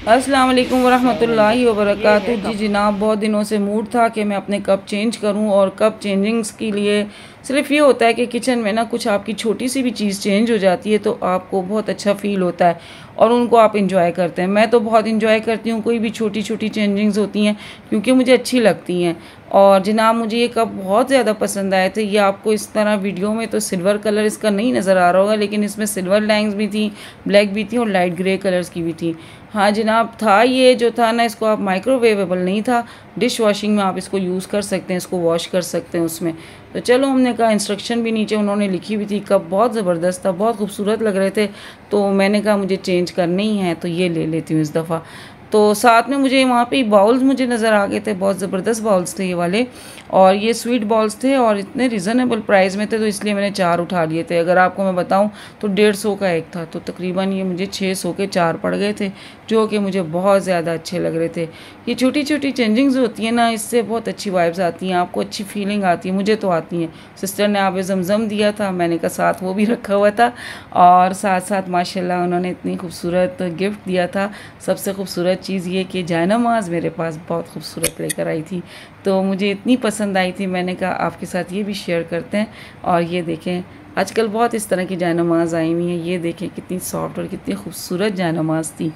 अस्सलाम वालेकुम वरहमतुल्लाहि वबरकातुहू। जी जनाब, बहुत दिनों से मूड था कि मैं अपने कप चेंज करूं, और कप चेंजिंग्स के लिए सिर्फ ये होता है कि किचन में ना कुछ आपकी छोटी सी भी चीज़ चेंज हो जाती है तो आपको बहुत अच्छा फ़ील होता है और उनको आप इंजॉय करते हैं। मैं तो बहुत इंजॉय करती हूँ कोई भी छोटी छोटी चेंजिंग्स होती हैं, क्योंकि मुझे अच्छी लगती हैं। और जनाब, मुझे ये कप बहुत ज़्यादा पसंद आए थे। ये आपको इस तरह वीडियो में तो सिल्वर कलर इसका नहीं नज़र आ रहा होगा, लेकिन इसमें सिल्वर लाइंस भी थी, ब्लैक भी थी और लाइट ग्रे कलर्स की भी थी। हाँ जनाब, था ये जो था ना, इसको आप माइक्रोवेवेबल नहीं था, डिश वॉशिंग में आप इसको यूज़ कर सकते हैं, इसको वॉश कर सकते हैं उसमें। तो चलो, हमने कहा, इंस्ट्रक्शन भी नीचे उन्होंने लिखी हुई थी। कप बहुत ज़बरदस्त था, बहुत खूबसूरत लग रहे थे, तो मैंने कहा मुझे चेंज करने ही हैं तो ये ले लेती हूँ इस दफ़ा। तो साथ में मुझे वहाँ पे बाउल्स मुझे नज़र आ गए थे, बहुत ज़बरदस्त बाउल्स थे ये वाले, और ये स्वीट बाउल्स थे और इतने रिजनेबल प्राइस में थे, तो इसलिए मैंने 4 उठा लिए थे। अगर आपको मैं बताऊं तो 150 का एक था, तो तकरीबन ये मुझे 600 के 4 पड़ गए थे, जो कि मुझे बहुत ज़्यादा अच्छे लग रहे थे। ये छोटी छोटी चेंजिंग्स होती हैं ना, इससे बहुत अच्छी वाइब्स आती हैं, आपको अच्छी फीलिंग आती है, मुझे तो आती हैं। सिस्टर ने आब ज़मज़म दिया था, मैंने कहा साथ वो भी रखा हुआ था, और साथ साथ माशाल्लाह उन्होंने इतनी खूबसूरत गिफ्ट दिया था। सबसे खूबसूरत चीज़ ये कि जायनमाज़ मेरे पास बहुत खूबसूरत लेकर आई थी, तो मुझे इतनी पसंद आई थी, मैंने कहा आपके साथ ये भी शेयर करते हैं। और ये देखें, आजकल बहुत इस तरह की जायनमाज़ आई हुई हैं, ये देखें कितनी सॉफ्ट और कितनी खूबसूरत जायनमाज़ थी,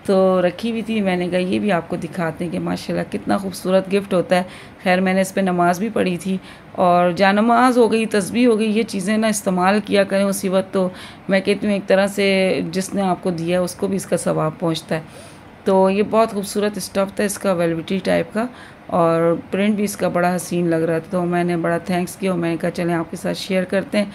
तो रखी हुई थी। मैंने कहा ये भी आपको दिखाते हैं कि माशाल्लाह कितना खूबसूरत गिफ्ट होता है। खैर, मैंने इस पर नमाज़ भी पढ़ी थी, और जानमाज़ हो गई, तस्बीह हो गई, ये चीज़ें ना इस्तेमाल किया करें उसी वक्त, तो मैं कहती हूँ एक तरह से जिसने आपको दिया उसको भी इसका सवाब पहुँचता है। तो ये बहुत खूबसूरत स्टफ़ था इसका, वेलवेटी टाइप का, और प्रिंट भी इसका बड़ा हसीन लग रहा था, तो मैंने बड़ा थैंक्स किया और मैंने कहा चलें आपके साथ शेयर करते हैं।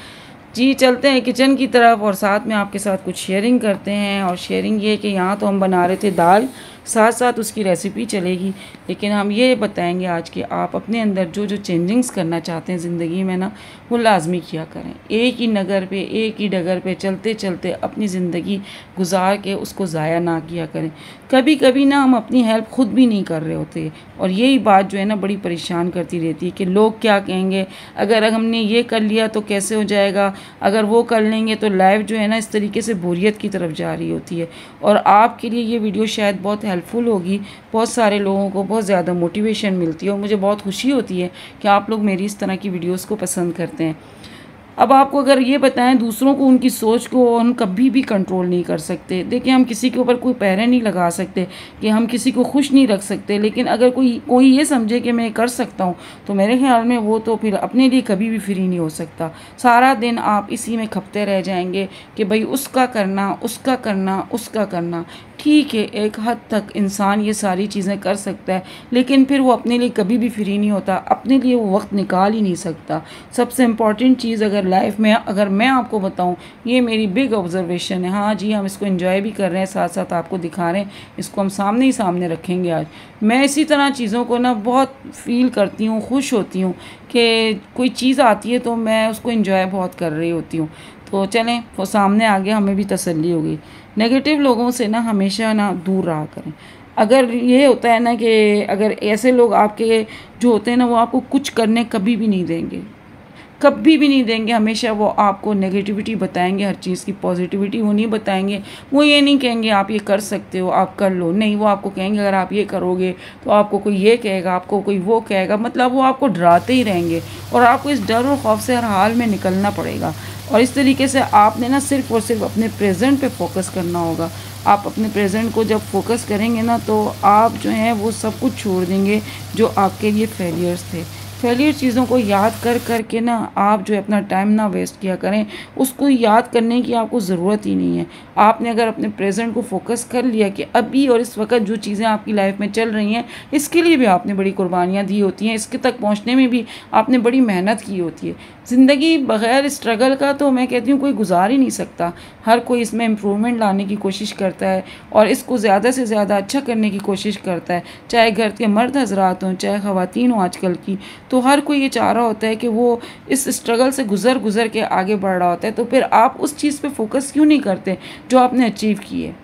जी चलते हैं किचन की तरफ, और साथ में आपके साथ कुछ शेयरिंग करते हैं। और शेयरिंग ये कि यहाँ तो हम बना रहे थे दाल, साथ साथ उसकी रेसिपी चलेगी, लेकिन हम ये बताएंगे आज कि आप अपने अंदर जो जो चेंजिंग्स करना चाहते हैं ज़िंदगी में ना, वो लाजमी किया करें। एक ही नगर पे, एक ही डगर पे चलते चलते अपनी ज़िंदगी गुजार के उसको ज़ाया ना किया करें। कभी कभी ना हम अपनी हेल्प खुद भी नहीं कर रहे होते, और यही बात जो है ना बड़ी परेशान करती रहती है कि लोग क्या कहेंगे, अगर हमने ये कर लिया तो कैसे हो जाएगा, अगर वो कर लेंगे तो लाइफ जो है ना इस तरीके से बोरियत की तरफ जा रही होती है। और आपके लिए ये वीडियो शायद बहुत हेल्पफुल होगी, बहुत सारे लोगों को बहुत ज़्यादा मोटिवेशन मिलती है, और मुझे बहुत खुशी होती है कि आप लोग मेरी इस तरह की वीडियोस को पसंद करते हैं। अब आपको अगर ये बताएं, दूसरों को उनकी सोच को हम कभी भी कंट्रोल नहीं कर सकते। देखिए, हम किसी के ऊपर कोई पैरे नहीं लगा सकते कि हम किसी को खुश नहीं रख सकते, लेकिन अगर कोई ये समझे कि मैं कर सकता हूँ, तो मेरे ख्याल में वो तो फिर अपने लिए कभी भी फ्री नहीं हो सकता। सारा दिन आप इसी में खपते रह जाएंगे कि भाई उसका करना, उसका करना, उसका करना। ठीक है, एक हद तक इंसान ये सारी चीज़ें कर सकता है, लेकिन फिर वो अपने लिए कभी भी फ्री नहीं होता, अपने लिए वो वक्त निकाल ही नहीं सकता। सबसे इम्पॉर्टेंट चीज़ अगर लाइफ में, अगर मैं आपको बताऊं, ये मेरी बिग ऑब्जर्वेशन है। हाँ जी, हम इसको एंजॉय भी कर रहे हैं, साथ साथ आपको दिखा रहे हैं, इसको हम सामने ही सामने रखेंगे आज। मैं इसी तरह चीज़ों को ना बहुत फील करती हूँ, खुश होती हूँ कि कोई चीज़ आती है तो मैं उसको एंजॉय बहुत कर रही होती हूँ। तो चलें, वो सामने आ गया, हमें भी तसल्ली हो गई। नेगेटिव लोगों से ना हमेशा ना दूर रहा करें। अगर ये होता है ना कि अगर ऐसे लोग आपके जो होते हैं ना, वो आपको कुछ करने कभी भी नहीं देंगे, कभी भी नहीं देंगे। हमेशा वो आपको नेगेटिविटी बताएंगे, हर चीज़ की पॉजिटिविटी वो नहीं बताएंगे। वो ये नहीं कहेंगे आप ये कर सकते हो, आप कर लो, नहीं, वो आपको कहेंगे अगर आप ये करोगे तो आपको कोई ये कहेगा, आपको कोई वो कहेगा। मतलब वो आपको डराते ही रहेंगे, और आपको इस डर और खौफ से हर हाल में निकलना पड़ेगा। और इस तरीके से आपने ना सिर्फ और सिर्फ अपने प्रेजेंट पे फोकस करना होगा। आप अपने प्रेजेंट को जब फोकस करेंगे ना, तो आप जो हैं वो सब कुछ छोड़ देंगे जो आपके लिए फेलियर्स थे। फेलियर चीज़ों को याद कर कर के ना आप जो है अपना टाइम ना वेस्ट किया करें, उसको याद करने की आपको ज़रूरत ही नहीं है। आपने अगर अपने प्रेजेंट को फोकस कर लिया कि अभी और इस वक्त जो चीज़ें आपकी लाइफ में चल रही हैं, इसके लिए भी आपने बड़ी कुर्बानियाँ दी होती हैं, इसके तक पहुँचने में भी आपने बड़ी मेहनत की होती है। ज़िंदगी बग़ैर स्ट्रगल का तो मैं कहती हूँ कोई गुजार ही नहीं सकता। हर कोई इसमें इम्प्रूवमेंट लाने की कोशिश करता है, और इसको ज़्यादा से ज़्यादा अच्छा करने की कोशिश करता है, चाहे घर के मर्द हजरात हों, चाहे ख़वातीन हों आजकल की। तो हर कोई ये चाह रहा होता है कि वो इस स्ट्रगल से गुज़र के आगे बढ़ रहा होता है। तो फिर आप उस चीज़ पे फोकस क्यों नहीं करते जो आपने अचीव की है,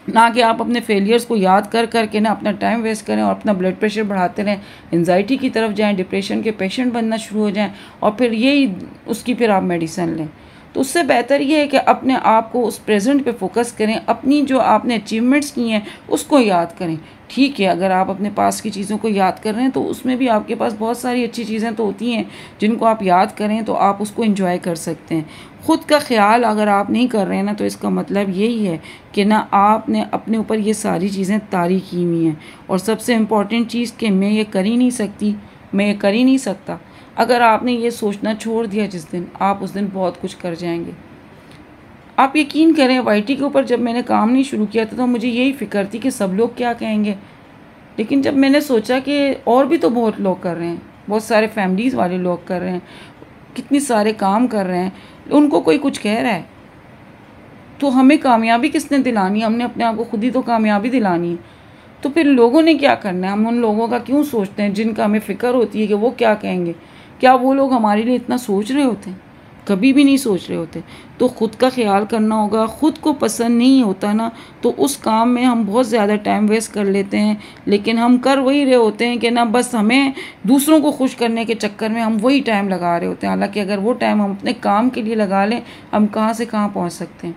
ना कि आप अपने फेलियर्स को याद कर कर के ना अपना टाइम वेस्ट करें और अपना ब्लड प्रेशर बढ़ाते रहें, एंजाइटी की तरफ जाएं, डिप्रेशन के पेशेंट बनना शुरू हो जाएं, और फिर यही उसकी फिर आप मेडिसिन लें। तो उससे बेहतर ये है कि अपने आप को उस प्रेजेंट पे फोकस करें, अपनी जो आपने अचीवमेंट्स की हैं उसको याद करें। ठीक है, अगर आप अपने पास की चीज़ों को याद कर रहे हैं तो उसमें भी आपके पास बहुत सारी अच्छी चीज़ें तो होती हैं जिनको आप याद करें तो आप उसको एंजॉय कर सकते हैं। ख़ुद का ख्याल अगर आप नहीं कर रहे हैं ना, तो इसका मतलब यही है कि ना आपने अपने ऊपर ये सारी चीज़ें तारी की हुई हैं। और सबसे इम्पॉर्टेंट चीज़ कि मैं ये कर ही नहीं सकती, मैं ये कर ही नहीं सकता, अगर आपने ये सोचना छोड़ दिया जिस दिन, आप उस दिन बहुत कुछ कर जाएंगे। आप यकीन करें, वाईटी के ऊपर जब मैंने काम नहीं शुरू किया था तो मुझे यही फ़िक्र थी कि सब लोग क्या कहेंगे। लेकिन जब मैंने सोचा कि और भी तो बहुत लोग कर रहे हैं, बहुत सारे फैमिलीज़ वाले लोग कर रहे हैं, कितने सारे काम कर रहे हैं, उनको कोई कुछ कह रहा है, तो हमें कामयाबी किसने दिलानी है? हमने अपने आप को खुद ही तो कामयाबी दिलानी है। तो फिर लोगों ने क्या करना है? हम उन लोगों का क्यों सोचते हैं जिनका हमें फ़िक्र होती है कि वो क्या कहेंगे? क्या वो लोग हमारे लिए इतना सोच रहे होते हैं? कभी भी नहीं सोच रहे होते। तो ख़ुद का ख्याल करना होगा। ख़ुद को पसंद नहीं होता ना, तो उस काम में हम बहुत ज़्यादा टाइम वेस्ट कर लेते हैं, लेकिन हम कर वही रहे होते हैं कि ना बस हमें दूसरों को खुश करने के चक्कर में हम वही टाइम लगा रहे होते हैं। हालांकि अगर वो टाइम हम अपने काम के लिए लगा लें, हम कहाँ से कहाँ पहुँच सकते हैं।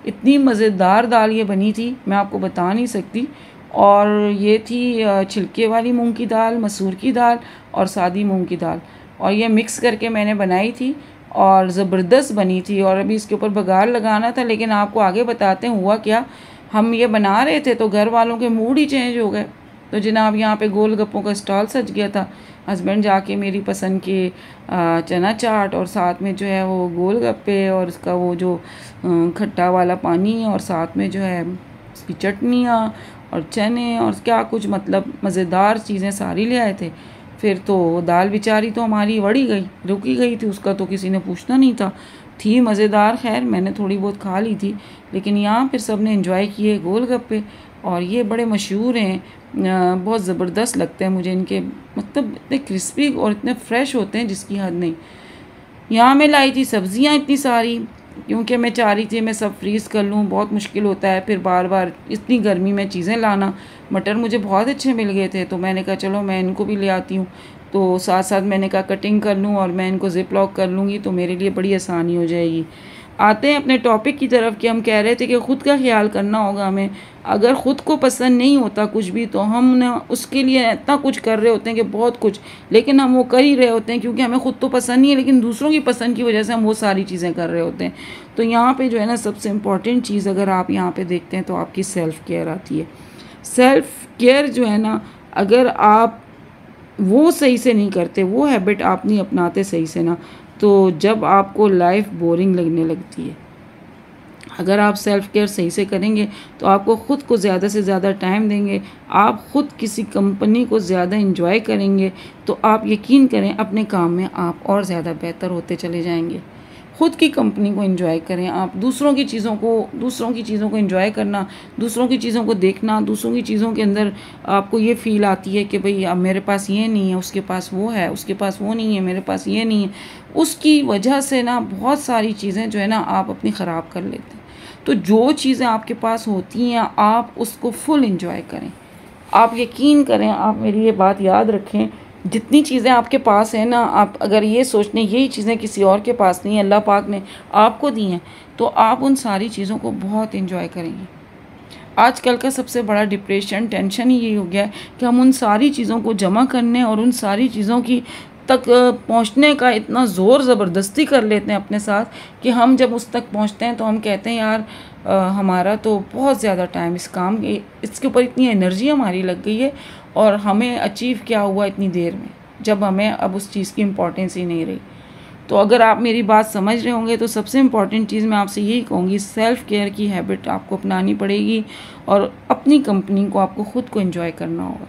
इतनी मज़ेदार दाल ये बनी थी, मैं आपको बता नहीं सकती। और ये थी छिलके वाली मूंग की दाल, मसूर की दाल और सादी मूंग की दाल, और ये मिक्स करके मैंने बनाई थी और ज़बरदस्त बनी थी। और अभी इसके ऊपर बघार लगाना था, लेकिन आपको आगे बताते हैं हुआ क्या। हम ये बना रहे थे तो घर वालों के मूड ही चेंज हो गए। तो जनाब यहाँ पे गोलगप्पों का स्टॉल सज गया था। हस्बैंड जाके मेरी पसंद के चना चाट और साथ में जो है वो गोलगप्पे और उसका वो जो खट्टा वाला पानी और साथ में जो है उसकी चटनियाँ और चने और क्या कुछ, मतलब मज़ेदार चीज़ें सारी ले आए थे। फिर तो दाल बेचारी तो हमारी वड़ी गई, रुकी गई थी, उसका तो किसी ने पूछना नहीं था। थी मज़ेदार, खैर मैंने थोड़ी बहुत खा ली थी, लेकिन यहाँ फिर सब ने एंजॉय किए गोलगप्पे। और ये बड़े मशहूर हैं, बहुत ज़बरदस्त लगते हैं मुझे इनके, मतलब इतने क्रिस्पी और इतने फ्रेश होते हैं जिसकी हद नहीं। यहाँ मैं लाई थी सब्ज़ियाँ इतनी सारी, क्योंकि मैं चाह रही थी मैं सब फ्रीज़ कर लूँ, बहुत मुश्किल होता है फिर बार बार इतनी गर्मी में चीज़ें लाना। मटर मुझे बहुत अच्छे मिल गए थे, तो मैंने कहा चलो मैं इनको भी ले आती हूँ। तो साथ साथ मैंने कहा कटिंग कर लूँ और मैं इनको ज़िप लॉक कर लूँगी, तो मेरे लिए बड़ी आसानी हो जाएगी। आते हैं अपने टॉपिक की तरफ कि हम कह रहे थे कि ख़ुद का ख्याल करना होगा हमें। अगर ख़ुद को पसंद नहीं होता कुछ भी, तो हम ना उसके लिए इतना कुछ कर रहे होते हैं कि बहुत कुछ, लेकिन हम वो कर ही रहे होते हैं क्योंकि हमें ख़ुद तो पसंद नहीं है, लेकिन दूसरों की पसंद की वजह से हम वो सारी चीज़ें कर रहे होते हैं। तो यहाँ पे जो है ना सबसे इम्पॉर्टेंट चीज़ अगर आप यहाँ पे देखते हैं तो आपकी सेल्फ़ केयर आती है। सेल्फ़ केयर जो है ना, अगर आप वो सही से नहीं करते, वो हैबिट आप नहीं अपनाते सही से ना, तो जब आपको लाइफ बोरिंग लगने लगती है। अगर आप सेल्फ़ केयर सही से करेंगे तो आपको ख़ुद को ज़्यादा से ज़्यादा टाइम देंगे, आप ख़ुद किसी कंपनी को ज़्यादा एंजॉय करेंगे, तो आप यकीन करें अपने काम में आप और ज़्यादा बेहतर होते चले जाएंगे। ख़ुद की कंपनी को एंजॉय करें आप, दूसरों की चीज़ों को एंजॉय करना, दूसरों की चीज़ों को देखना, दूसरों की चीज़ों के अंदर आपको ये फ़ील आती है कि भाई अब मेरे पास ये नहीं है, उसके पास वो है, उसके पास वो नहीं है, मेरे पास ये नहीं है, उसकी वजह से ना बहुत सारी चीज़ें जो है ना आप अपनी ख़राब कर लेते हैं। तो जो चीज़ें आपके पास होती हैं आप उसको फुल एंजॉय करें। आप यकीन करें, आप मेरी ये बात याद रखें, जितनी चीज़ें आपके पास हैं ना, आप अगर ये सोचने यही चीज़ें किसी और के पास नहीं है, अल्लाह पाक ने आपको दी हैं, तो आप उन सारी चीज़ों को बहुत एंजॉय करेंगे। आजकल का सबसे बड़ा डिप्रेशन, टेंशन ही यही हो गया है कि हम उन सारी चीज़ों को जमा करने और उन सारी चीज़ों की तक पहुंचने का इतना ज़ोर ज़बरदस्ती कर लेते हैं अपने साथ कि हम जब उस तक पहुंचते हैं तो हम कहते हैं यार हमारा तो बहुत ज़्यादा टाइम इस काम इसके ऊपर, इतनी एनर्जी हमारी लग गई है और हमें अचीव क्या हुआ इतनी देर में, जब हमें अब उस चीज़ की इम्पोर्टेंस ही नहीं रही। तो अगर आप मेरी बात समझ रहे होंगे तो सबसे इम्पॉर्टेंट चीज़ मैं आपसे यही कहूँगी, सेल्फ़ केयर की हैबिट आपको अपनानी पड़ेगी और अपनी कंपनी को आपको ख़ुद को एंजॉय करना होगा।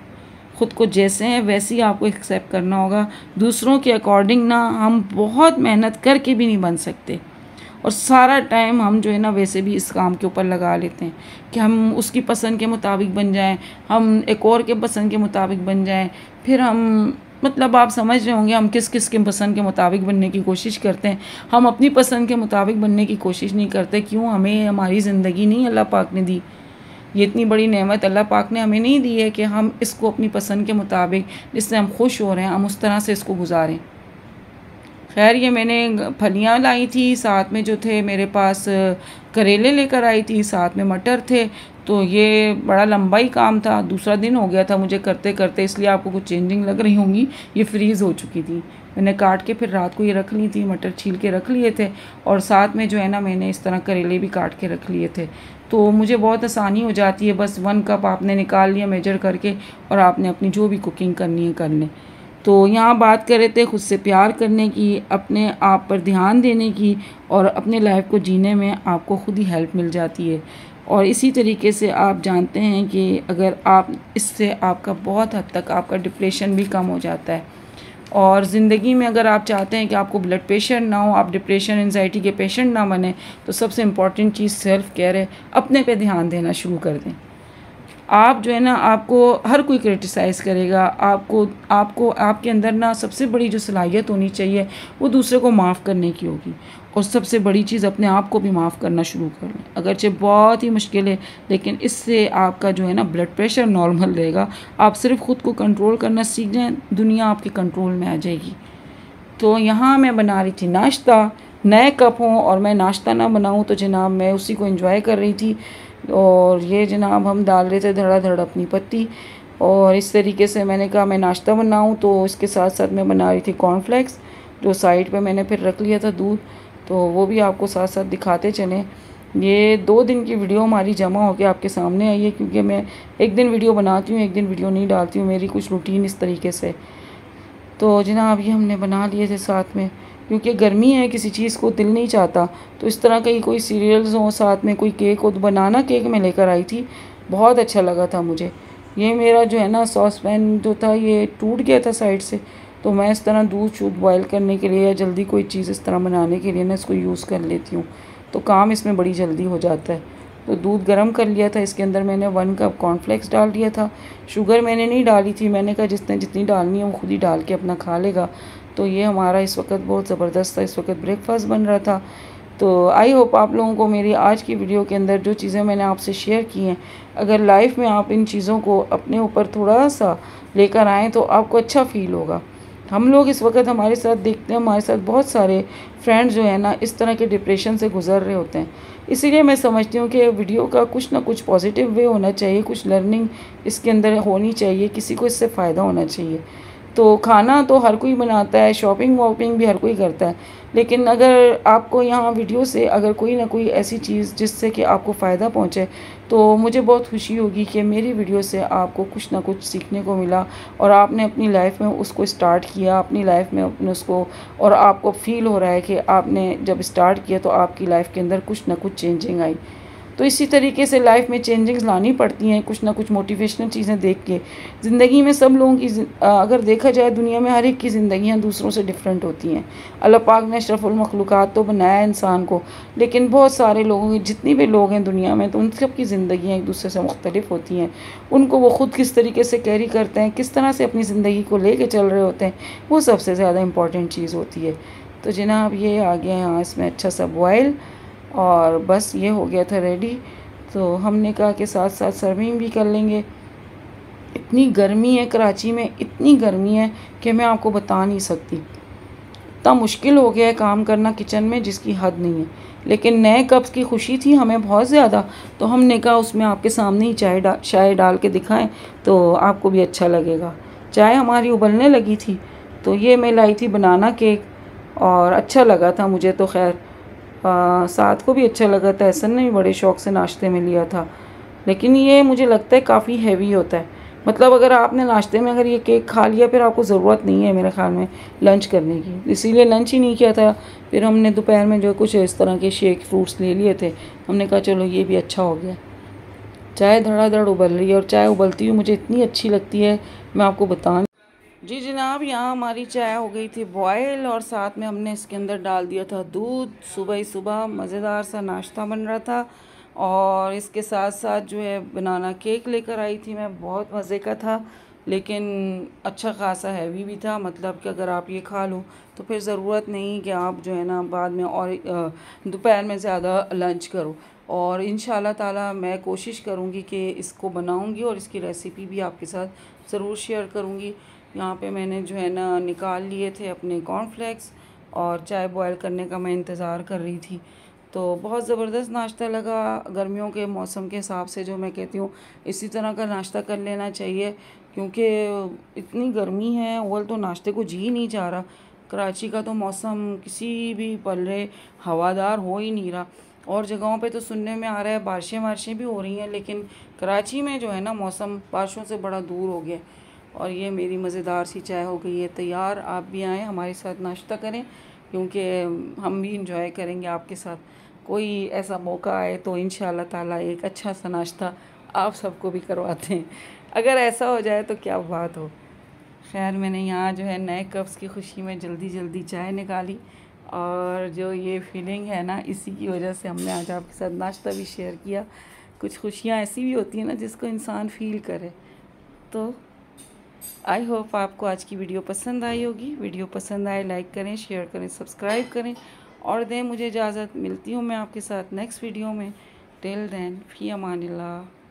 ख़ुद को जैसे हैं वैसे ही आपको एक्सेप्ट करना होगा। दूसरों के अकॉर्डिंग ना हम बहुत मेहनत करके भी नहीं बन सकते, और सारा टाइम हम जो है ना वैसे भी इस काम के ऊपर लगा लेते हैं कि हम उसकी पसंद के मुताबिक बन जाएं, हम एक और के पसंद के मुताबिक बन जाएं, फिर हम, मतलब आप समझ रहे होंगे हम किस किस के पसंद के मुताबिक बनने की कोशिश करते हैं। हम अपनी पसंद के मुताबिक बनने की कोशिश नहीं करते। क्यों? हमें हमारी ज़िंदगी नहीं अल्लाह पाक ने दी, ये इतनी बड़ी नेमत अल्लाह पाक ने हमें नहीं दी है कि हम इसको अपनी पसंद के मुताबिक, जिससे हम खुश हो रहे हैं, हम उस तरह से इसको गुजारें। खैर ये मैंने फलियाँ लाई थी, साथ में जो थे मेरे पास करेले लेकर आई थी, साथ में मटर थे। तो ये बड़ा लंबा ही काम था, दूसरा दिन हो गया था मुझे करते करते, इसलिए आपको कुछ चेंजिंग लग रही होंगी। ये फ्रीज़ हो चुकी थी, मैंने काट के फिर रात को ये रख ली थी, मटर छील के रख लिए थे और साथ में जो है ना मैंने इस तरह करेले भी काट के रख लिए थे। तो मुझे बहुत आसानी हो जाती है, बस 1 कप आपने निकाल लिया मेजर करके और आपने अपनी जो भी कुकिंग करनी है कर लें। तो यहाँ बात कर रहे थे खुद से प्यार करने की, अपने आप पर ध्यान देने की और अपने लाइफ को जीने में आपको खुद ही हेल्प मिल जाती है। और इसी तरीके से आप जानते हैं कि अगर आप इससे आपका बहुत हद तक आपका डिप्रेशन भी कम हो जाता है। और ज़िंदगी में अगर आप चाहते हैं कि आपको ब्लड प्रेशर ना हो, आप डिप्रेशन एंजाइटी के पेशेंट ना बने, तो सबसे इम्पॉर्टेंट चीज़ सेल्फ केयर है। अपने पे ध्यान देना शुरू कर दें। आप जो है ना, आपको हर कोई क्रिटिसाइज़ करेगा, आपको आपको आपके अंदर ना सबसे बड़ी जो सलाहियत होनी चाहिए वो दूसरे को माफ़ करने की होगी। और सबसे बड़ी चीज़ अपने आप को भी माफ़ करना शुरू कर लें, अगरचे बहुत ही मुश्किल है, लेकिन इससे आपका जो है ना ब्लड प्रेशर नॉर्मल रहेगा। आप सिर्फ खुद को कंट्रोल करना सीख जाएं, दुनिया आपके कंट्रोल में आ जाएगी। तो यहाँ मैं बना रही थी नाश्ता, नए कप हों और मैं नाश्ता ना बनाऊँ तो जनाब मैं उसी को एंजॉय कर रही थी। और ये जनाब हम डाल रहे थे धड़ाधड़ अपनी पत्ती, और इस तरीके से मैंने कहा मैं नाश्ता बनाऊँ, तो इसके साथ साथ मैं बना रही थी कॉर्नफ्लेक्स, जो साइड पे मैंने फिर रख लिया था दूध, तो वो भी आपको साथ साथ दिखाते चलें। ये 2 दिन की वीडियो हमारी जमा होकर आपके सामने आई है, क्योंकि मैं एक दिन वीडियो बनाती हूँ, एक दिन वीडियो नहीं डालती हूँ, मेरी कुछ रूटीन इस तरीके से। तो जनाब ये हमने बना लिए थे साथ में, क्योंकि गर्मी है, किसी चीज़ को दिल नहीं चाहता, तो इस तरह का ही कोई सीरियल्स हो, साथ में कोई केक हो, बनाना केक मैं लेकर आई थी, बहुत अच्छा लगा था मुझे। ये मेरा जो है ना सॉस पैन जो था ये टूट गया था साइड से, तो मैं इस तरह दूध शूध बॉयल करने के लिए या जल्दी कोई चीज़ इस तरह बनाने के लिए ना इसको यूज़ कर लेती हूँ, तो काम इसमें बड़ी जल्दी हो जाता है। तो दूध गर्म कर लिया था, इसके अंदर मैंने 1 कप कॉर्नफ्लेक्स डाल दिया था। शुगर मैंने नहीं डाली थी, मैंने कहा जिसने जितनी डालनी है वो खुद ही डाल के अपना खा लेगा। तो ये हमारा इस वक्त बहुत ज़बरदस्त था, इस वक्त ब्रेकफास्ट बन रहा था। तो आई होप आप लोगों को मेरी आज की वीडियो के अंदर जो चीज़ें मैंने आपसे शेयर की हैं, अगर लाइफ में आप इन चीज़ों को अपने ऊपर थोड़ा सा लेकर आएँ तो आपको अच्छा फ़ील होगा। हम लोग इस वक्त हमारे साथ देखते हैं, हमारे साथ बहुत सारे फ्रेंड्स जो है ना इस तरह के डिप्रेशन से गुजर रहे होते हैं। इसीलिए मैं समझती हूँ कि वीडियो का कुछ ना कुछ पॉजिटिव वे होना चाहिए, कुछ लर्निंग इसके अंदर होनी चाहिए, किसी को इससे फ़ायदा होना चाहिए। तो खाना तो हर कोई बनाता है, शॉपिंग वॉपिंग भी हर कोई करता है, लेकिन अगर आपको यहाँ वीडियो से अगर कोई ना कोई ऐसी चीज़ जिससे कि आपको फ़ायदा पहुँचे, तो मुझे बहुत खुशी होगी कि मेरी वीडियो से आपको कुछ ना कुछ सीखने को मिला और आपने अपनी लाइफ में उसको स्टार्ट किया, अपनी लाइफ में अपने उसको, और आपको फ़ील हो रहा है कि आपने जब स्टार्ट किया तो आपकी लाइफ के अंदर कुछ ना कुछ चेंजिंग आई। तो इसी तरीके से लाइफ में चेंजिंग्स लानी पड़ती हैं, कुछ ना कुछ मोटिवेशनल चीज़ें देख के। ज़िंदगी में सब लोगों की अगर देखा जाए दुनिया में हर एक की ज़िंदगियाँ दूसरों से डिफरेंट होती हैं। अल्लाह पाक ने अशरफुल मखलूक़ात तो बनाया है इंसान को, लेकिन बहुत सारे लोगों की, जितनी भी लोग हैं दुनिया में, तो उन सब की ज़िंदगियाँ एक दूसरे से मुख्तलिफ होती हैं। उनको वो ख़ुद किस तरीके से कैरी करते हैं, किस तरह से अपनी ज़िंदगी को ले कर चल रहे होते हैं, वो सबसे ज़्यादा इम्पॉर्टेंट चीज़ होती है। तो जनाब ये आ गया यहाँ इसमें अच्छा सा बॉयल, और बस ये हो गया था रेडी। तो हमने कहा कि साथ साथ सर्विंग भी कर लेंगे। इतनी गर्मी है कराची में, इतनी गर्मी है कि मैं आपको बता नहीं सकती। इतना मुश्किल हो गया है काम करना किचन में जिसकी हद नहीं है, लेकिन नए कप्स की खुशी थी हमें बहुत ज़्यादा, तो हमने कहा उसमें आपके सामने ही चाय डाल के दिखाएं तो आपको भी अच्छा लगेगा। चाय हमारी उबलने लगी थी, तो ये मैं लाई थी बनाना केक, और अच्छा लगा था मुझे तो। खैर साथ को भी अच्छा लगा था, एहसन ने भी बड़े शौक़ से नाश्ते में लिया था, लेकिन ये मुझे लगता है काफ़ी हैवी होता है। मतलब अगर आपने नाश्ते में अगर ये केक खा लिया, फिर आपको ज़रूरत नहीं है मेरे ख़्याल में लंच करने की, इसीलिए लंच ही नहीं किया था। फिर हमने दोपहर में जो कुछ इस तरह के शेक फ्रूट्स ले लिए थे, हमने कहा चलो ये भी अच्छा हो गया। चाय धड़ाधड़ उबल रही है, और चाय उबलती हुई मुझे इतनी अच्छी लगती है मैं आपको बता। जी जनाब, यहाँ हमारी चाय हो गई थी बॉयल, और साथ में हमने इसके अंदर डाल दिया था दूध। सुबह ही सुबह मज़ेदार सा नाश्ता बन रहा था, और इसके साथ साथ जो है बनाना केक लेकर आई थी मैं, बहुत मज़े का था, लेकिन अच्छा खासा हैवी भी था। मतलब कि अगर आप ये खा लो तो फिर ज़रूरत नहीं कि आप जो है ना बाद में और दोपहर में ज़्यादा लंच करो। और इंशाल्लाह ताला मैं कोशिश करूँगी कि इसको बनाऊँगी और इसकी रेसिपी भी आपके साथ ज़रूर शेयर करूँगी। यहाँ पे मैंने जो है ना निकाल लिए थे अपने कॉर्नफ्लेक्स, और चाय बॉयल करने का मैं इंतज़ार कर रही थी। तो बहुत ज़बरदस्त नाश्ता लगा। गर्मियों के मौसम के हिसाब से जो मैं कहती हूँ इसी तरह का नाश्ता कर लेना चाहिए, क्योंकि इतनी गर्मी है अव्वल तो नाश्ते को जी नहीं जा रहा। कराची का तो मौसम किसी भी पल्ले हवादार हो ही नहीं रहा। और जगहों पे तो सुनने में आ रहा है बारिशें वारिशें भी हो रही हैं, लेकिन कराची में जो है ना मौसम बारिशों से बड़ा दूर हो गया। और ये मेरी मज़ेदार सी चाय हो गई है तैयार। आप भी आएँ हमारे साथ नाश्ता करें, क्योंकि हम भी इंजॉय करेंगे आपके साथ। कोई ऐसा मौका आए तो इंशाअल्लाह ताला एक अच्छा सा नाश्ता आप सबको भी करवाते हैं। अगर ऐसा हो जाए तो क्या बात हो। खैर मैंने यहाँ जो है नए कप्स की खुशी में जल्दी जल्दी चाय निकाली, और जो ये फीलिंग है ना इसी की वजह से हमने आज आपके साथ नाश्ता भी शेयर किया। कुछ खुशियाँ ऐसी भी होती हैं ना जिसको इंसान फील करे। तो आई होप आपको आज की वीडियो पसंद आई होगी। वीडियो पसंद आए लाइक करें, शेयर करें, सब्सक्राइब करें और दें मुझे इजाज़त। मिलती हूँ मैं आपके साथ नेक्स्ट वीडियो में। टिल देन फ़ी अमानिल्लाह।